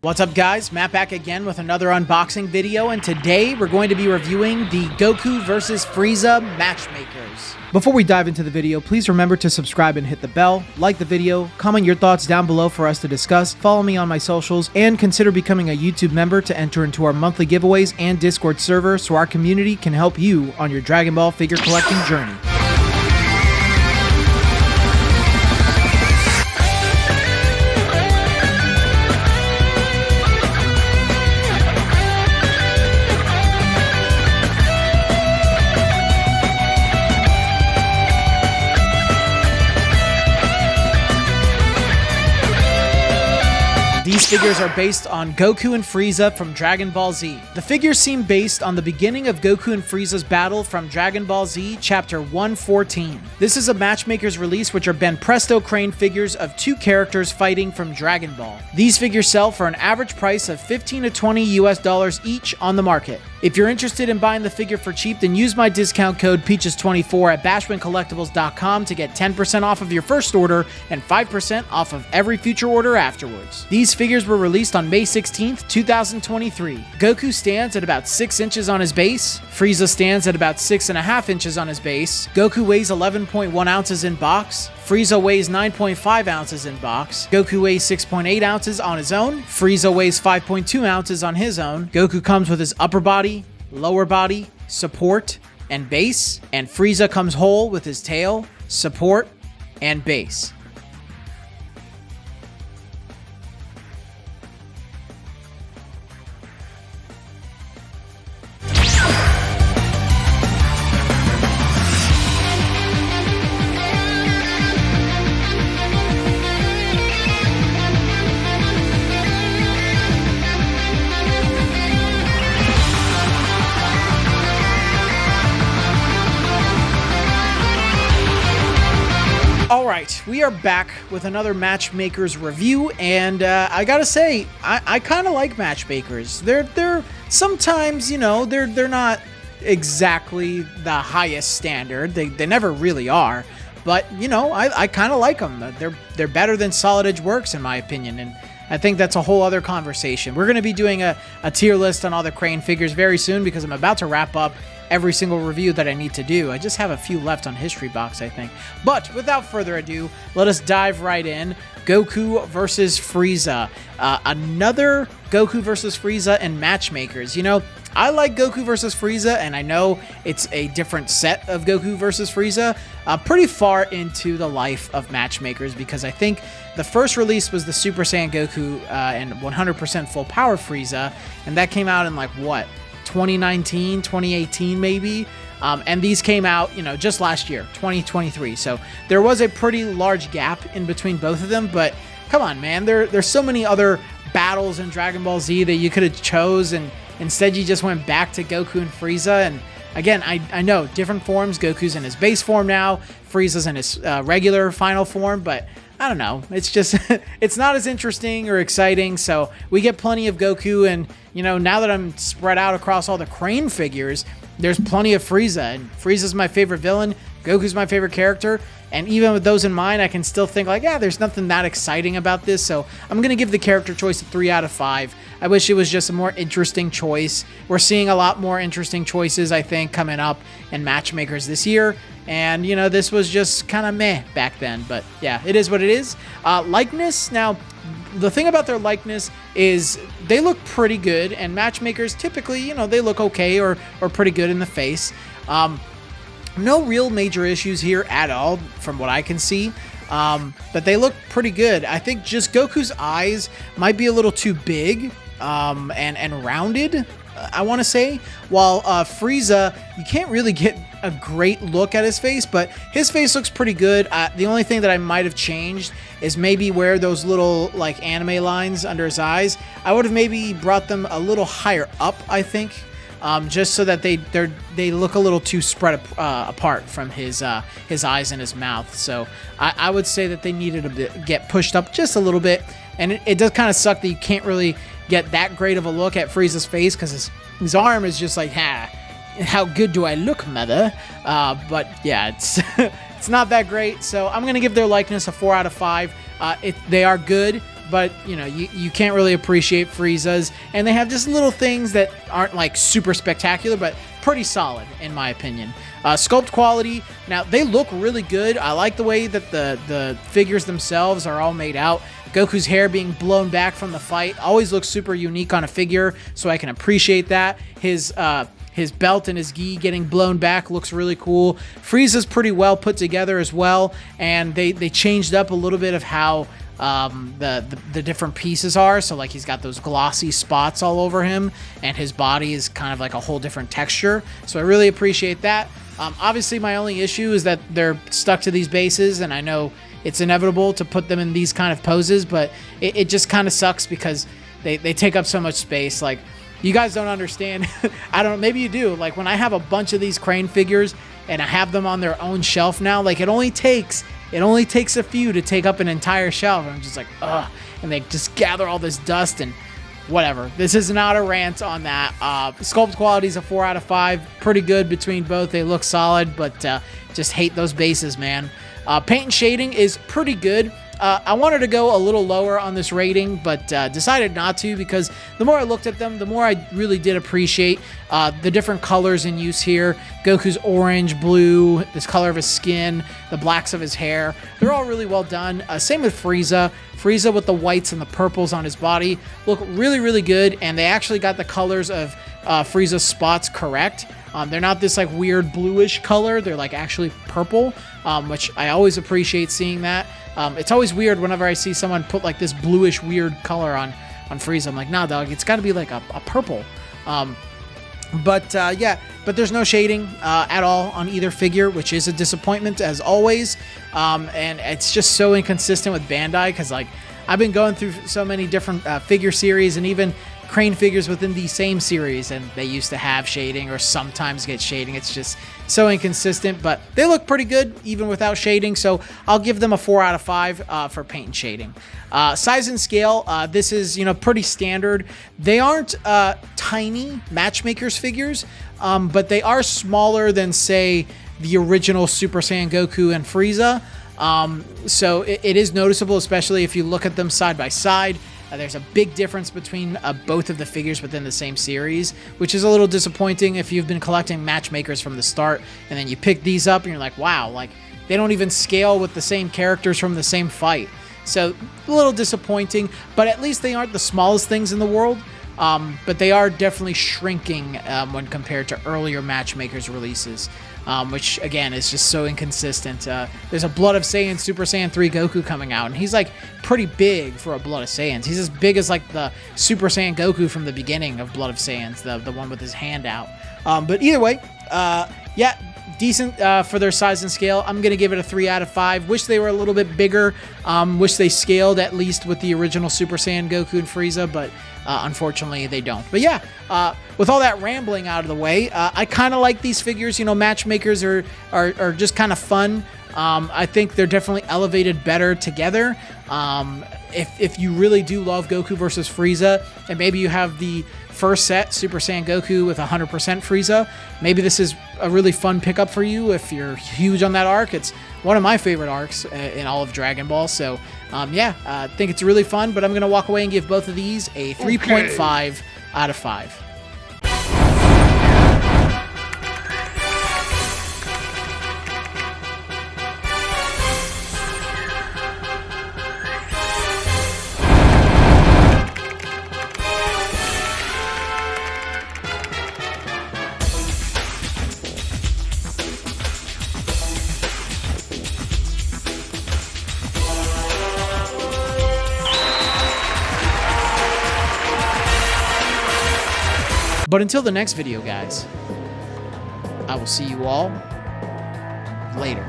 What's up guys, Matt back again with another unboxing video, and today we're going to be reviewing the Goku vs. Frieza Matchmakers. Before we dive into the video, please remember to subscribe and hit the bell, like the video, comment your thoughts down below for us to discuss, follow me on my socials, and consider becoming a YouTube member to enter into our monthly giveaways and Discord server so our community can help you on your Dragon Ball figure collecting journey. These figures are based on Goku and Frieza from Dragon Ball Z. The figures seem based on the beginning of Goku and Frieza's battle from Dragon Ball Z Chapter 114. This is a Matchmaker's release, which are Ben Presto Crane figures of two characters fighting from Dragon Ball. These figures sell for an average price of $15 to $20 each on the market. If you're interested in buying the figure for cheap, then use my discount code Peaches24 at bashmancollectibles.com to get 10% off of your first order and 5% off of every future order afterwards. These figures were released on May 16th, 2023. Goku stands at about 6 inches on his base. Frieza stands at about 6.5 inches on his base. Goku weighs 11.1 ounces in box. Frieza weighs 9.5 ounces in box. Goku weighs 6.8 ounces on his own. Frieza weighs 5.2 ounces on his own. Goku comes with his upper body, lower body, support, and base. And Frieza comes whole with his tail, support, and base. Alright, we are back with another Matchmakers review, and I gotta say, I kind of like Matchmakers. They're sometimes, you know, they're not exactly the highest standard. They never really are, but, you know, I kind of like them. They're better than Solid Edge Works, in my opinion, and I think that's a whole other conversation. We're going to be doing a tier list on all the Crane figures very soon because I'm about to wrap up every single review that I need to do. I just have a few left on History Box, I think. But without further ado, let us dive right in. Goku versus Frieza. Another Goku versus Frieza and Matchmakers. You know, I like Goku versus Frieza, and I know it's a different set of Goku versus Frieza, pretty far into the life of Matchmakers, because I think the first release was the Super Saiyan Goku and 100% full power Frieza, and that came out in like, what, 2019, 2018 maybe? And these came out, you know, just last year, 2023. So there was a pretty large gap in between both of them, but come on, man, there's so many other battles in Dragon Ball Z that you could have chose, and instead you just went back to Goku and Frieza. And again, I know different forms. Goku's in his base form now, Frieza's in his regular final form, but I don't know. It's just, it's not as interesting or exciting. So we get plenty of Goku, and, you know, now that I'm spread out across all the Crane figures, there's plenty of Frieza, and Frieza's my favorite villain. Goku's my favorite character. And even with those in mind, I can still think like, yeah, there's nothing that exciting about this. So I'm going to give the character choice a 3 out of 5. I wish it was just a more interesting choice. We're seeing a lot more interesting choices, I think, coming up in Matchmakers this year. And, you know, this was just kind of meh back then. But yeah, it is what it is. Likeness. Now, the thing about their likeness is they look pretty good. And Matchmakers typically, you know, they look okay or pretty good in the face. No real major issues here at all from what I can see, but they look pretty good. I think just Goku's eyes might be a little too big and rounded, I want to say, while Frieza, you can't really get a great look at his face, but his face looks pretty good. The only thing that I might have changed is maybe where those little like anime lines under his eyes, I would have maybe brought them a little higher up, I think. Just so that they look a little too spread apart from his eyes and his mouth. So I would say that they needed to get pushed up just a little bit, and it does kind of suck that you can't really get that great of a look at Frieza's face, because his arm is just like, how good do I look, mother? But yeah, it's it's not that great. So I'm gonna give their likeness a 4 out of 5. They are good. but you know, you can't really appreciate Frieza's, and they have just little things that aren't like super spectacular, but pretty solid in my opinion. Sculpt quality, now they look really good. I like the way that the figures themselves are all made out. Goku's hair being blown back from the fight always looks super unique on a figure, so I can appreciate that. His belt and his gi getting blown back looks really cool. Frieza's pretty well put together as well, and they changed up a little bit of how the different pieces are. So like he's got those glossy spots all over him, and his body is kind of like a whole different texture. So I really appreciate that. Obviously, my only issue is that they're stuck to these bases, and I know it's inevitable to put them in these kind of poses, but it just kind of sucks because they take up so much space. Like, you guys don't understand. I don't know, maybe you do. Like, when I have a bunch of these Crane figures and I have them on their own shelf now, like, it only takes a few to take up an entire shelf. And I'm just like, ugh. And they just gather all this dust and whatever. This is not a rant on that. Sculpt quality is a 4 out of 5. Pretty good between both. They look solid, but just hate those bases, man. Paint and shading is pretty good. I wanted to go a little lower on this rating, but decided not to, because the more I looked at them, the more I really did appreciate the different colors in use here. Goku's orange, blue, this color of his skin, the blacks of his hair. They're all really well done. Same with Frieza. Frieza with the whites and the purples on his body look really, really good, and they actually got the colors of Frieza's spots correct. They're not this like weird bluish color. They're like actually purple, which I always appreciate seeing that. It's always weird whenever I see someone put like this bluish weird color on Frieza. I'm like, nah, dog, it's got to be like a purple. Yeah, but there's no shading at all on either figure, which is a disappointment as always. And it's just so inconsistent with Bandai, because like I've been going through so many different figure series and even Crane figures within the same series, and they used to have shading or sometimes get shading. It's just so inconsistent, but they look pretty good even without shading, so I'll give them a 4 out of 5 for paint and shading. Size and scale, this is, you know, pretty standard. They aren't tiny Matchmakers figures, but they are smaller than, say, the original Super Saiyan Goku and Frieza. So it is noticeable, especially if you look at them side by side. There's a big difference between both of the figures within the same series, which is a little disappointing if you've been collecting Matchmakers from the start, and then you pick these up and you're like, wow, like they don't even scale with the same characters from the same fight. So a little disappointing, but at least they aren't the smallest things in the world. But they are definitely shrinking when compared to earlier Matchmakers releases, which again is just so inconsistent. There's a Blood of Saiyan Super Saiyan 3 Goku coming out, and he's like pretty big for a Blood of Saiyans. He's as big as like the Super Saiyan Goku from the beginning of Blood of Saiyans, the one with his hand out. But either way, yeah, decent for their size and scale. I'm gonna give it a 3 out of 5. Wish they were a little bit bigger. Wish they scaled at least with the original Super Saiyan Goku and Frieza, but unfortunately they don't. But yeah, with all that rambling out of the way, I kind of like these figures. You know, Matchmakers are just kind of fun. I think they're definitely elevated better together. If you really do love Goku versus Frieza, and maybe you have the first set, Super Saiyan Goku with 100% Frieza, maybe this is a really fun pickup for you if you're huge on that arc. It's one of my favorite arcs in all of Dragon Ball. So yeah, I think it's really fun, but I'm going to walk away and give both of these a 3.5 out of 5. But until the next video, guys, I will see you all later.